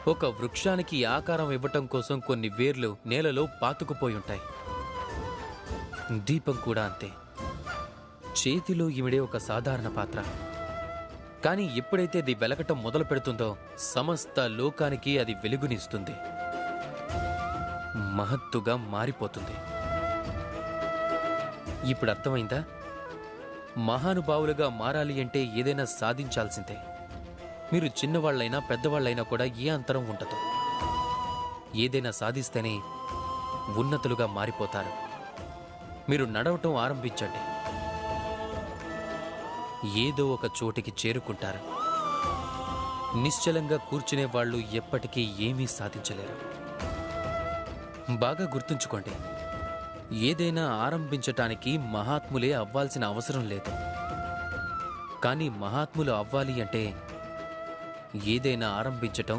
ఒక వృక్షానికి ఆకారం ఇవ్వటం కోసం కొన్ని వేర్లు నేలలో పాతుకుపోయుంటాయి. దీపం కూడా అంతే. చేతిలో ఈవిడే ఒక సాధారణ పాత్ర. కానీ ఎప్పుడైతే అది వెలగటం మొదలు పెడుతుందో సమస్త లోకానికి అది వెలుగునిస్తుంది, మహత్తుగా మారిపోతుంది. ఇప్పుడు అర్థమైందా? మహానుభావులుగా మారాలి అంటే ఏదైనా సాధించాల్సిందే. మీరు చిన్నవాళ్లైనా పెద్దవాళ్లైనా కూడా ఏ అంతరం ఉండదు. ఏదైనా సాధిస్తేనే ఉన్నతులుగా మారిపోతారు. మీరు నడవటం ఆరంభించండి, ఏదో ఒక చోటికి చేరుకుంటారు. నిశ్చలంగా కూర్చునే వాళ్ళు ఎప్పటికీ ఏమీ సాధించలేరు. బాగా గుర్తుంచుకోండి, ఏదైనా ఆరంభించటానికి మహాత్ములే అవ్వాల్సిన అవసరం లేదు. కానీ మహాత్ములు అవ్వాలి అంటే ఏదైనా ఆరంభించటం